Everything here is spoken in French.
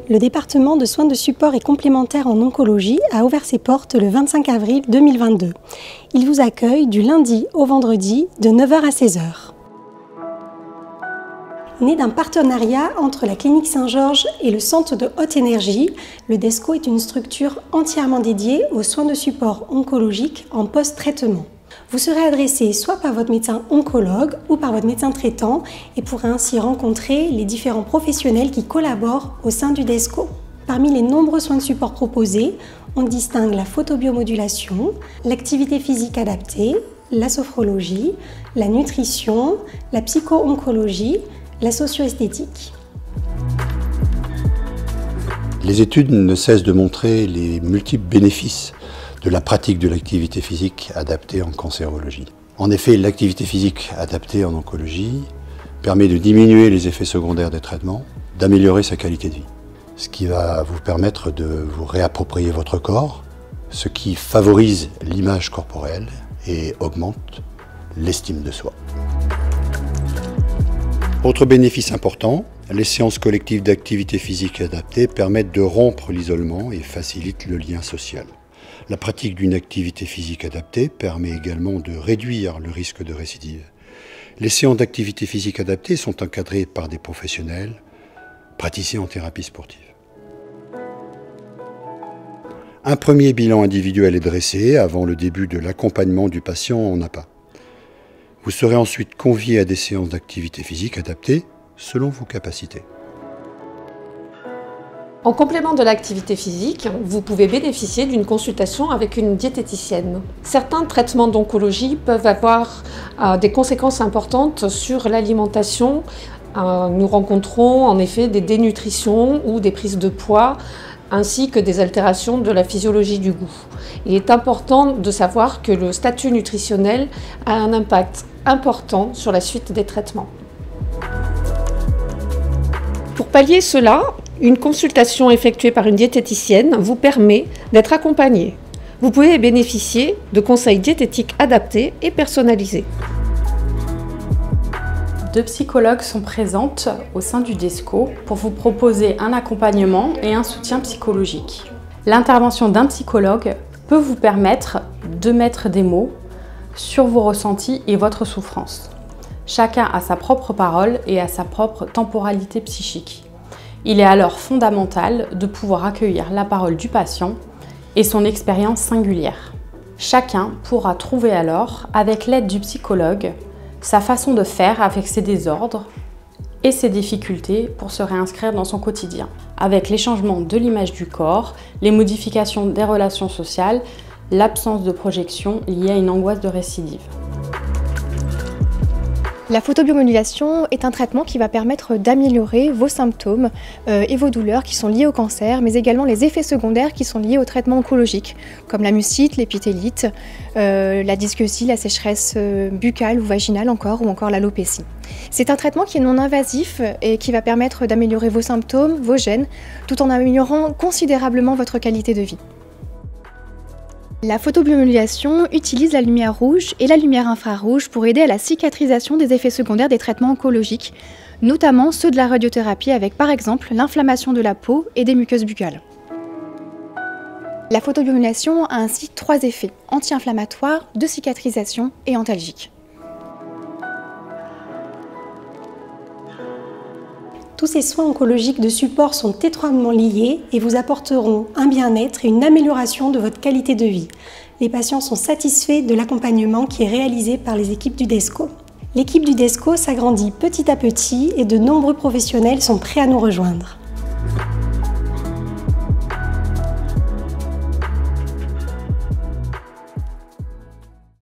Le département de soins de support et complémentaires en oncologie a ouvert ses portes le 25 avril 2022. Il vous accueille du lundi au vendredi de 9h à 16h. Né d'un partenariat entre la clinique Saint-Georges et le centre de haute énergie, le DESCO est une structure entièrement dédiée aux soins de support oncologique en post-traitement. Vous serez adressé soit par votre médecin oncologue ou par votre médecin traitant et pourrez ainsi rencontrer les différents professionnels qui collaborent au sein du DESCO. Parmi les nombreux soins de support proposés, on distingue la photobiomodulation, l'activité physique adaptée, la sophrologie, la nutrition, la psycho-oncologie, la socio-esthétique. Les études ne cessent de montrer les multiples bénéfices de la pratique de l'activité physique adaptée en cancérologie. En effet, l'activité physique adaptée en oncologie permet de diminuer les effets secondaires des traitements, d'améliorer sa qualité de vie, ce qui va vous permettre de vous réapproprier votre corps, ce qui favorise l'image corporelle et augmente l'estime de soi. Autre bénéfice important, les séances collectives d'activité physique adaptée permettent de rompre l'isolement et facilitent le lien social. La pratique d'une activité physique adaptée permet également de réduire le risque de récidive. Les séances d'activité physique adaptée sont encadrées par des professionnels, praticiens en thérapie sportive. Un premier bilan individuel est dressé avant le début de l'accompagnement du patient en APA. Vous serez ensuite convié à des séances d'activité physique adaptées selon vos capacités. En complément de l'activité physique, vous pouvez bénéficier d'une consultation avec une diététicienne. Certains traitements d'oncologie peuvent avoir des conséquences importantes sur l'alimentation. Nous rencontrons en effet des dénutritions ou des prises de poids, ainsi que des altérations de la physiologie du goût. Il est important de savoir que le statut nutritionnel a un impact important sur la suite des traitements. Pour pallier cela, une consultation effectuée par une diététicienne vous permet d'être accompagné. Vous pouvez bénéficier de conseils diététiques adaptés et personnalisés. 2 psychologues sont présentes au sein du DESCO pour vous proposer un accompagnement et un soutien psychologique. L'intervention d'un psychologue peut vous permettre de mettre des mots sur vos ressentis et votre souffrance. Chacun a sa propre parole et a sa propre temporalité psychique. Il est alors fondamental de pouvoir accueillir la parole du patient et son expérience singulière. Chacun pourra trouver alors, avec l'aide du psychologue, sa façon de faire avec ses désordres et ses difficultés pour se réinscrire dans son quotidien, avec les changements de l'image du corps, les modifications des relations sociales, l'absence de projection liée à une angoisse de récidive. La photobiomodulation est un traitement qui va permettre d'améliorer vos symptômes et vos douleurs qui sont liées au cancer, mais également les effets secondaires qui sont liés au traitement oncologique, comme la mucite, l'épithélite, la dysgeusie, la sécheresse buccale ou vaginale ou encore l'alopécie. C'est un traitement qui est non invasif et qui va permettre d'améliorer vos symptômes, vos gènes, tout en améliorant considérablement votre qualité de vie. La photobiomodulation utilise la lumière rouge et la lumière infrarouge pour aider à la cicatrisation des effets secondaires des traitements oncologiques, notamment ceux de la radiothérapie avec par exemple l'inflammation de la peau et des muqueuses buccales. La photobiomodulation a ainsi 3 effets, anti-inflammatoires, de cicatrisation et antalgique. Tous ces soins oncologiques de support sont étroitement liés et vous apporteront un bien-être et une amélioration de votre qualité de vie. Les patients sont satisfaits de l'accompagnement qui est réalisé par les équipes du DESCO. L'équipe du DESCO s'agrandit petit à petit et de nombreux professionnels sont prêts à nous rejoindre.